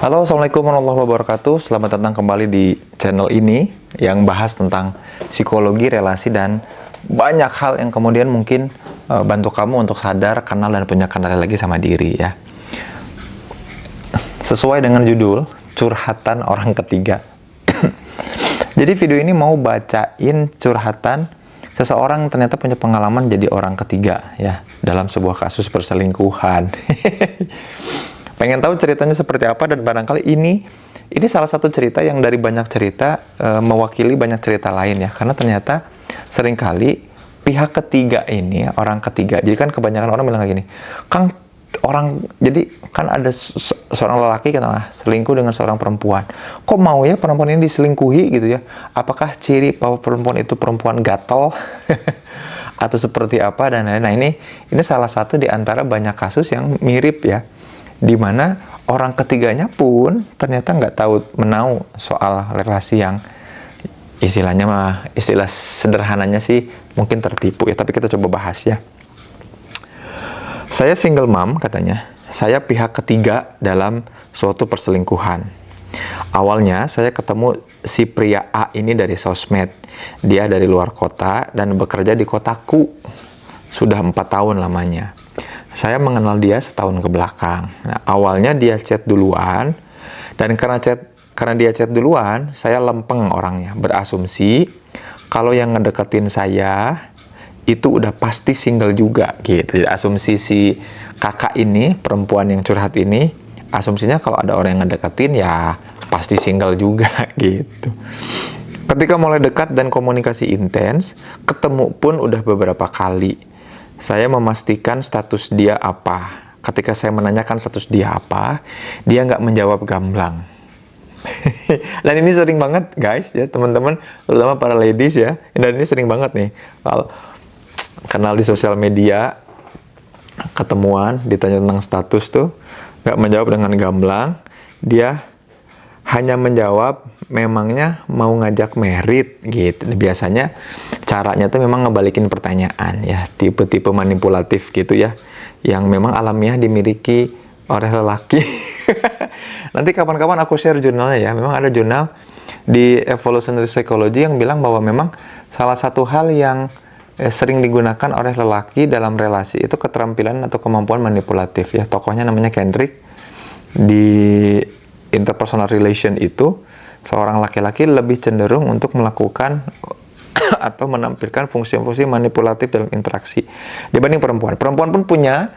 Halo, Assalamualaikum warahmatullahi wabarakatuh. Selamat datang kembali di channel ini yang bahas tentang psikologi, relasi, dan banyak hal yang kemudian mungkin bantu kamu untuk sadar, kenal, dan punya kendali lagi sama diri ya. Sesuai dengan judul, curhatan orang ketiga. Jadi video ini mau bacain curhatan seseorang ternyata punya pengalaman jadi orang ketiga ya dalam sebuah kasus perselingkuhan. Pengen tahu ceritanya seperti apa, dan barangkali ini salah satu cerita yang dari banyak cerita mewakili banyak cerita lain ya, karena ternyata seringkali pihak ketiga ini, orang ketiga, jadi kan kebanyakan orang bilang kayak gini, Kang, jadi kan ada seorang lelaki katakanlah selingkuh dengan seorang perempuan, kok mau ya perempuan ini diselingkuhi gitu ya, apakah ciri bahwa perempuan itu perempuan gatel atau seperti apa dan lain-lain. Nah ini salah satu di antara banyak kasus yang mirip ya, di mana orang ketiganya pun ternyata nggak tahu menau soal relasi yang istilahnya istilah sederhananya sih mungkin tertipu ya, tapi kita coba bahas ya. Saya single mom katanya, saya pihak ketiga dalam suatu perselingkuhan. Awalnya saya ketemu si pria A ini dari sosmed, dia dari luar kota dan bekerja di kotaku, sudah 4 tahun lamanya. Saya mengenal dia setahun ke belakang. Nah, awalnya dia chat duluan, dan karena dia chat duluan, saya lempeng orangnya, berasumsi kalau yang ngedeketin saya itu udah pasti single juga gitu. Jadi asumsi si kakak ini, perempuan yang curhat ini, asumsinya kalau ada orang yang ngedeketin ya pasti single juga gitu. Ketika mulai dekat dan komunikasi intens, ketemu pun udah beberapa kali. Saya memastikan status dia apa. Ketika saya menanyakan status dia apa, dia nggak menjawab gamblang. Dan ini sering banget guys ya teman-teman, terutama para ladies ya. Dan ini sering banget nih, kalau kenal di sosial media, ketemuan, ditanya tentang status tuh, nggak menjawab dengan gamblang. Dia hanya menjawab memangnya mau ngajak merit gitu. Biasanya caranya tuh memang ngebalikin pertanyaan ya, tipe-tipe manipulatif gitu ya, yang memang alamiah dimiliki oleh lelaki. Nanti kapan-kapan aku share jurnalnya ya. Memang ada jurnal di Evolutionary Psychology yang bilang bahwa memang salah satu hal yang sering digunakan oleh lelaki dalam relasi itu keterampilan atau kemampuan manipulatif ya. Tokohnya namanya Kendrick. Di interpersonal relation itu, seorang laki-laki lebih cenderung untuk melakukan atau menampilkan fungsi-fungsi manipulatif dalam interaksi dibanding perempuan. Perempuan pun punya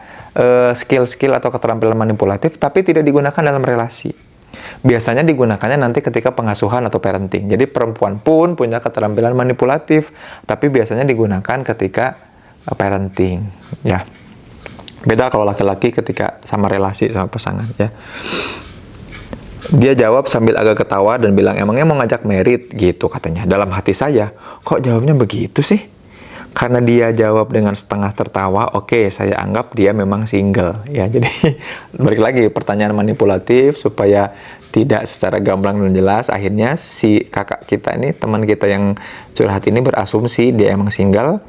skill-skill atau keterampilan manipulatif, tapi tidak digunakan dalam relasi. Biasanya digunakannya nanti ketika pengasuhan atau parenting. Jadi perempuan pun punya keterampilan manipulatif, tapi biasanya digunakan ketika parenting ya. Beda kalau laki-laki ketika sama relasi sama pasangan ya. Dia jawab sambil agak ketawa dan bilang, emangnya mau ngajak merit gitu katanya. Dalam hati saya, kok jawabnya begitu sih? Karena dia jawab dengan setengah tertawa, oke, saya anggap dia memang single ya. Jadi balik lagi pertanyaan manipulatif supaya tidak secara gamblang dan jelas. Akhirnya si kakak kita ini, teman kita yang curhat ini berasumsi dia emang single,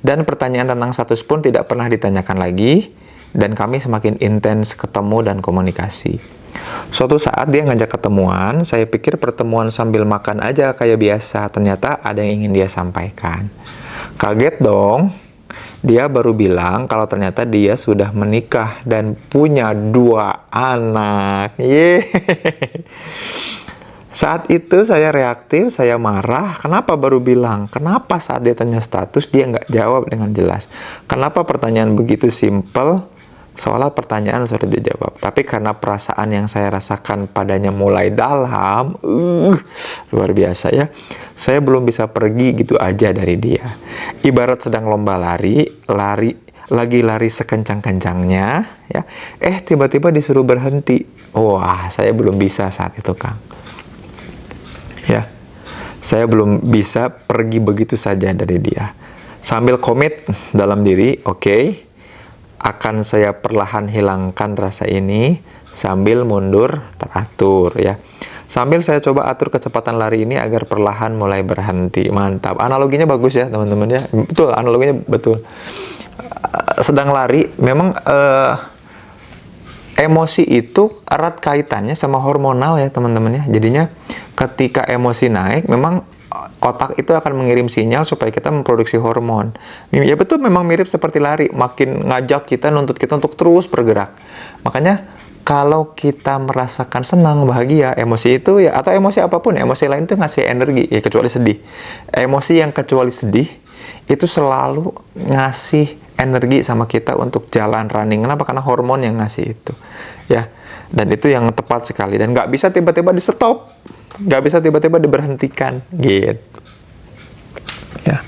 dan pertanyaan tentang status pun tidak pernah ditanyakan lagi, dan kami semakin intens ketemu dan komunikasi. Suatu saat dia ngajak ketemuan, saya pikir pertemuan sambil makan aja kayak biasa, ternyata ada yang ingin dia sampaikan. Kaget dong, dia baru bilang kalau ternyata dia sudah menikah dan punya 2 anak. Saat itu saya reaktif, saya marah. Kenapa baru bilang? Kenapa saat dia tanya status dia nggak jawab dengan jelas? Kenapa pertanyaan begitu simpel? Seolah pertanyaan sudah dijawab, tapi karena perasaan yang saya rasakan padanya mulai dalam, luar biasa ya, saya belum bisa pergi gitu aja dari dia. Ibarat sedang lomba lari sekencang-kencangnya, ya, tiba-tiba disuruh berhenti. Wah, saya belum bisa saat itu, Kang. Ya, saya belum bisa pergi begitu saja dari dia. Sambil komit dalam diri, oke. Akan saya perlahan hilangkan rasa ini sambil mundur teratur ya. Sambil saya coba atur kecepatan lari ini agar perlahan mulai berhenti. Mantap. Analoginya bagus ya teman-teman ya. Betul, analoginya betul. Sedang lari memang emosi itu erat kaitannya sama hormonal ya teman-teman ya. Jadinya ketika emosi naik, memang otak itu akan mengirim sinyal supaya kita memproduksi hormon. Ya betul, memang mirip seperti lari, makin ngajak kita, nuntut kita untuk terus bergerak. Makanya kalau kita merasakan senang, bahagia, emosi itu ya, atau emosi apapun, emosi lain itu ngasih energi, ya kecuali sedih. Emosi yang kecuali sedih itu selalu ngasih energi sama kita untuk jalan running. Kenapa? Karena hormon yang ngasih itu, ya. Dan itu yang tepat sekali, dan nggak bisa tiba-tiba di stop, nggak bisa tiba-tiba diberhentikan, gitu. Ya.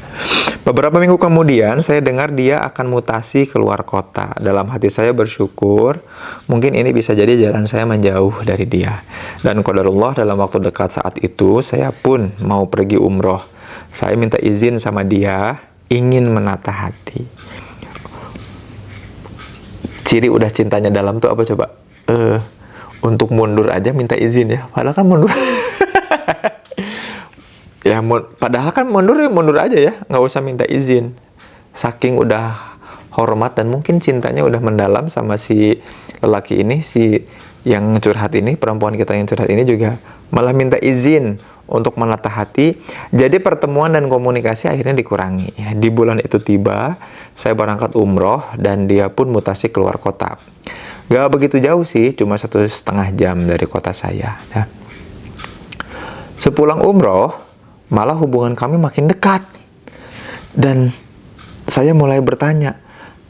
Beberapa minggu kemudian saya dengar dia akan mutasi keluar kota. Dalam hati saya bersyukur, mungkin ini bisa jadi jalan saya menjauh dari dia. Dan qadarullah, dalam waktu dekat saat itu saya pun mau pergi umroh. Saya minta izin sama dia, ingin menata hati. Ciri udah cintanya dalam tuh apa coba? Untuk mundur aja minta izin ya. Padahal kan mundur. Ya, padahal kan mundur ya mundur aja ya, nggak usah minta izin. Saking udah hormat dan mungkin cintanya udah mendalam sama si lelaki ini, si yang curhat ini, perempuan kita yang curhat ini juga malah minta izin untuk menata hati. Jadi pertemuan dan komunikasi akhirnya dikurangi. Ya, di bulan itu tiba, saya berangkat umroh dan dia pun mutasi keluar kota. Gak begitu jauh sih, cuma 1,5 jam dari kota saya. Ya. Sepulang umroh, malah hubungan kami makin dekat. Dan saya mulai bertanya,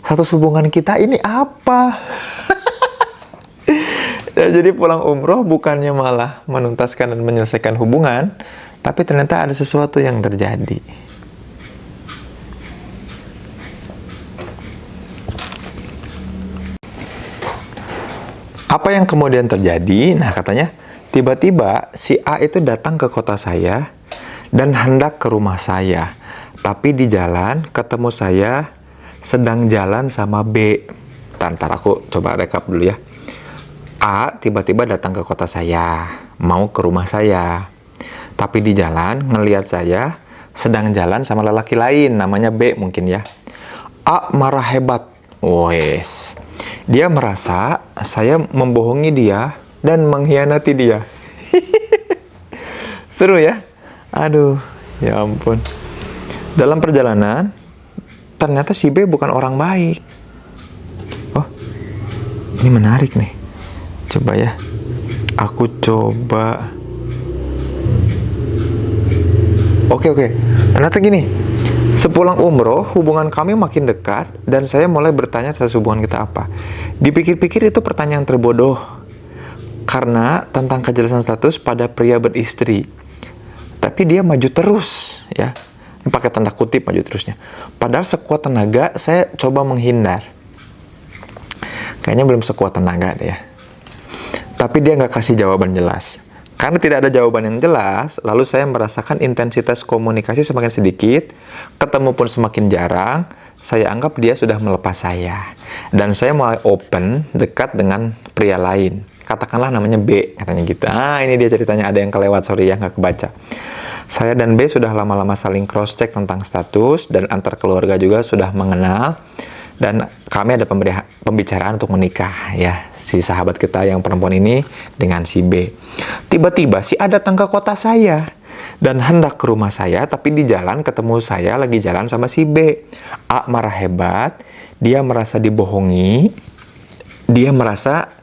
status hubungan kita ini apa? Ya, jadi pulang umroh bukannya malah menuntaskan dan menyelesaikan hubungan, tapi ternyata ada sesuatu yang terjadi. Apa yang kemudian terjadi? Nah, katanya tiba-tiba si A itu datang ke kota saya dan hendak ke rumah saya. Tapi di jalan ketemu saya sedang jalan sama B. Ntar aku coba rekap dulu ya. A tiba-tiba datang ke kota saya, mau ke rumah saya. Tapi di jalan ngelihat saya sedang jalan sama lelaki lain, namanya B mungkin ya. A marah hebat. Wes. Dia merasa saya membohongi dia dan mengkhianati dia. Seru ya? Aduh, ya ampun. Dalam perjalanan, ternyata si B bukan orang baik. Oh, ini menarik nih. Coba ya. Aku coba. Oke. Ternyata gini. Sepulang umroh, hubungan kami makin dekat dan saya mulai bertanya status hubungan kita apa. Dipikir-pikir itu pertanyaan terbodoh. Karena tentang kejelasan status pada pria beristri. Tapi dia maju terus, ya. Ini pakai tanda kutip maju terusnya. Padahal sekuat tenaga saya coba menghindar. Kayaknya belum sekuat tenaga deh ya. Tapi dia nggak kasih jawaban jelas. Karena tidak ada jawaban yang jelas, lalu saya merasakan intensitas komunikasi semakin sedikit, ketemu pun semakin jarang, saya anggap dia sudah melepas saya. Dan saya mulai open, dekat dengan pria lain. Katakanlah namanya B, katanya gitu. Ini dia ceritanya, ada yang kelewat, sorry ya, nggak kebaca. Saya dan B sudah lama-lama saling cross-check tentang status, dan antar keluarga juga sudah mengenal, dan kami ada pembicaraan untuk menikah, ya. Si sahabat kita yang perempuan ini dengan si B. Tiba-tiba si A datang ke kota saya dan hendak ke rumah saya, tapi di jalan ketemu saya lagi jalan sama si B. A marah hebat, dia merasa dibohongi, dia merasa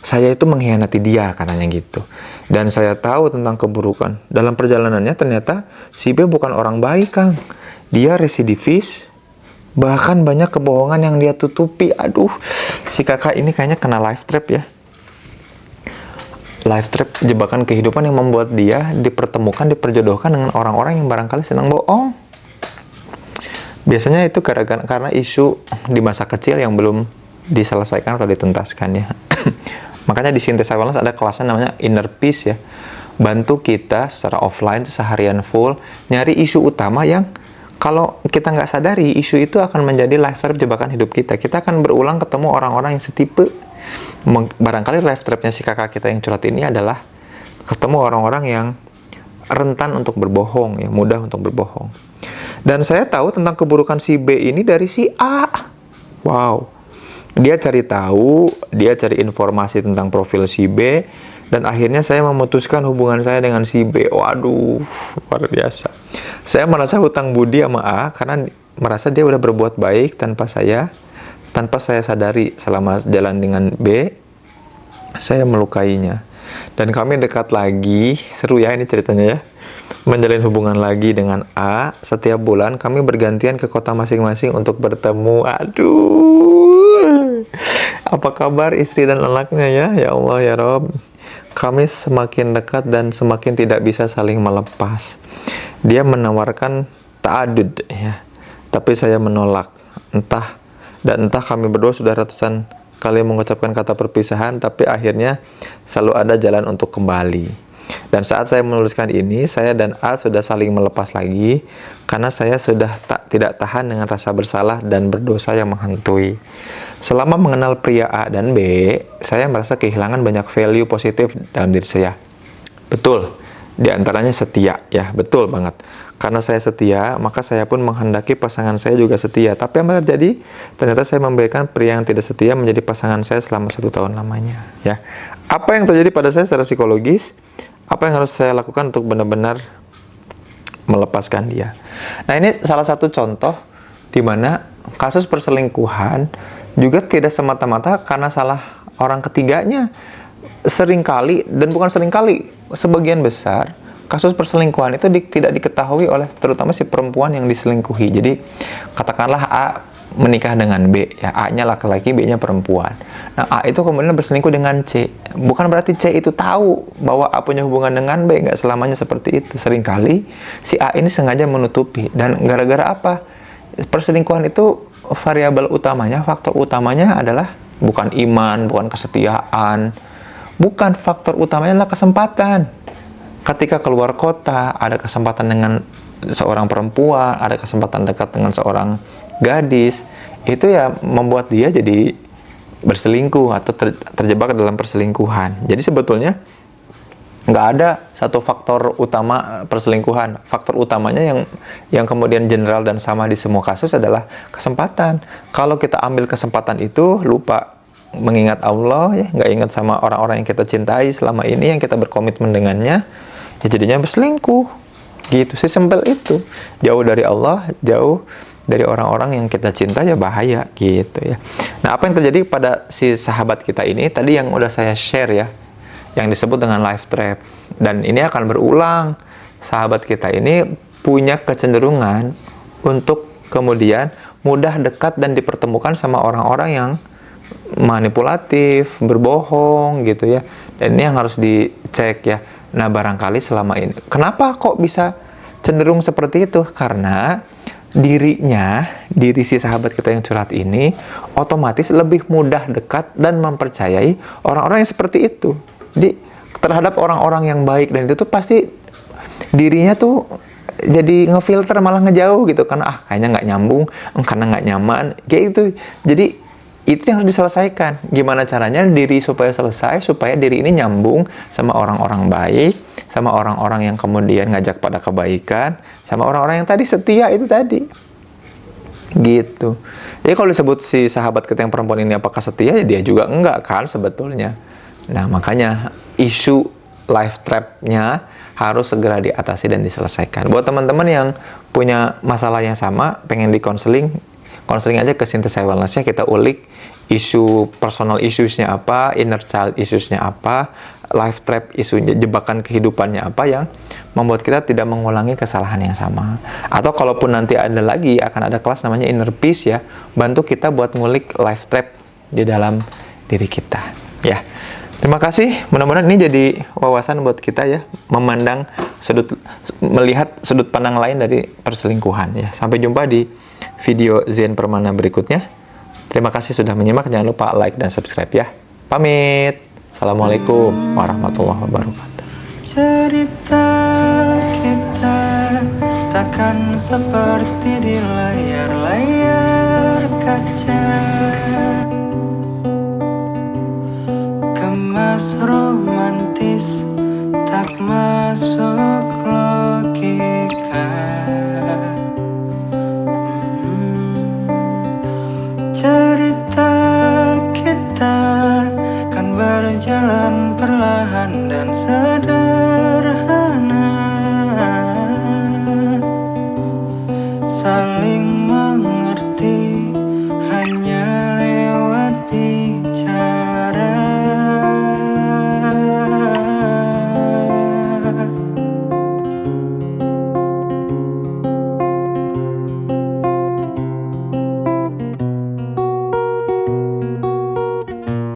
saya itu mengkhianati dia, katanya gitu. Dan saya tahu tentang keburukan. Dalam perjalanannya ternyata si B bukan orang baik, Kang. Dia residivis, bahkan banyak kebohongan yang dia tutupi. Aduh, si kakak ini kayaknya kena life trap ya. Life trap, jebakan kehidupan yang membuat dia dipertemukan, diperjodohkan dengan orang-orang yang barangkali senang bohong. Biasanya itu karena isu di masa kecil yang belum diselesaikan atau dituntaskan ya. Makanya di Synthesis Wellness ada kelasnya namanya Inner Peace ya. Bantu kita secara offline seharian full nyari isu utama yang kalau kita nggak sadari, isu itu akan menjadi life trap jebakan hidup kita. Kita akan berulang ketemu orang-orang yang setipe. Barangkali life trapnya si kakak kita yang curhat ini adalah ketemu orang-orang yang rentan untuk berbohong, ya, mudah untuk berbohong. Dan saya tahu tentang keburukan si B ini dari si A. Wow. Dia cari tahu, dia cari informasi tentang profil si B, dan akhirnya saya memutuskan hubungan saya dengan si B. Waduh, luar biasa. Saya merasa hutang budi sama A karena merasa dia udah berbuat baik tanpa saya sadari. Selama jalan dengan B, saya melukainya. Dan kami dekat lagi, seru ya ini ceritanya ya. Menjalin hubungan lagi dengan A. Setiap bulan kami bergantian ke kota masing-masing untuk bertemu. Aduh, apa kabar istri dan anaknya ya? Ya Allah ya Rob. Kami semakin dekat dan semakin tidak bisa saling melepas. Dia menawarkan ta'adud ya, tapi saya menolak. Entah kami berdua sudah ratusan kali mengucapkan kata perpisahan, tapi akhirnya selalu ada jalan untuk kembali. Dan saat saya menuliskan ini, saya dan A sudah saling melepas lagi karena saya sudah tidak tahan dengan rasa bersalah dan berdosa yang menghantui. Selama mengenal pria A dan B, saya merasa kehilangan banyak value positif dalam diri saya. Betul, di antaranya setia ya, betul banget. Karena saya setia, maka saya pun menghendaki pasangan saya juga setia. Tapi yang terjadi, ternyata saya membiarkan pria yang tidak setia menjadi pasangan saya selama 1 tahun lamanya. Ya, apa yang terjadi pada saya secara psikologis? Apa yang harus saya lakukan untuk benar-benar melepaskan dia? Nah, ini salah satu contoh di mana kasus perselingkuhan juga tidak semata-mata karena salah orang ketiganya. Seringkali, dan bukan seringkali, sebagian besar kasus perselingkuhan itu tidak diketahui oleh terutama si perempuan yang diselingkuhi. Jadi katakanlah A menikah dengan B, ya A-nya laki-laki, B-nya perempuan. Nah, A itu kemudian berselingkuh dengan C. Bukan berarti C itu tahu bahwa A punya hubungan dengan B, nggak selamanya seperti itu. Seringkali si A ini sengaja menutupi. Dan gara-gara apa? Perselingkuhan itu variabel utamanya, faktor utamanya adalah bukan iman, bukan kesetiaan. Bukan, faktor utamanya adalah kesempatan. Ketika keluar kota, ada kesempatan dengan seorang perempuan, ada kesempatan dekat dengan seorang gadis, itu ya membuat dia jadi berselingkuh atau terjebak dalam perselingkuhan. Jadi sebetulnya nggak ada satu faktor utama perselingkuhan. Faktor utamanya yang kemudian general dan sama di semua kasus adalah kesempatan. Kalau kita ambil kesempatan itu, lupa mengingat Allah, ya nggak ingat sama orang-orang yang kita cintai selama ini, yang kita berkomitmen dengannya, ya jadinya berselingkuh. Gitu sih, simpel itu. Jauh dari Allah, jauh dari orang-orang yang kita cinta, ya bahaya gitu ya. Nah, apa yang terjadi pada si sahabat kita ini tadi yang udah saya share ya, yang disebut dengan life trap, dan ini akan berulang. Sahabat kita ini punya kecenderungan untuk kemudian mudah dekat dan dipertemukan sama orang-orang yang manipulatif, berbohong gitu ya. Dan ini yang harus dicek ya. Nah, barangkali selama ini kenapa kok bisa cenderung seperti itu? Karena diri si sahabat kita yang curhat ini otomatis lebih mudah dekat dan mempercayai orang-orang yang seperti itu. Jadi terhadap orang-orang yang baik, dan itu tuh pasti dirinya tuh jadi ngefilter, malah ngejauh gitu, karena kayaknya nggak nyambung, karena nggak nyaman kayak gitu. Jadi itu yang harus diselesaikan. Gimana caranya diri supaya selesai, supaya diri ini nyambung sama orang-orang baik, sama orang-orang yang kemudian ngajak pada kebaikan, sama orang-orang yang tadi setia itu tadi. Gitu. Jadi kalau disebut si sahabat kita yang perempuan ini apakah setia, ya dia juga enggak kan sebetulnya. Nah, makanya isu life trap-nya harus segera diatasi dan diselesaikan. Buat teman-teman yang punya masalah yang sama, pengen di konseling aja ke Synthesis Wellness-nya, kita ulik isu personal issues-nya apa, inner child issues-nya apa, life trap isunya, jebakan kehidupannya apa yang membuat kita tidak mengulangi kesalahan yang sama. Atau kalaupun nanti ada lagi, akan ada kelas namanya Inner Peace ya, bantu kita buat ngulik life trap di dalam diri kita ya. Terima kasih, mudah-mudahan ini jadi wawasan buat kita ya, melihat sudut pandang lain dari perselingkuhan ya. Sampai jumpa di video Zen Permana berikutnya. Terima kasih sudah menyimak, jangan lupa like dan subscribe ya. Pamit. Assalamualaikum warahmatullahi wabarakatuh. Cerita kita takkan seperti di layar-layar kaca, kemas romantis tak masuk logika. Cerita dan sederhana, saling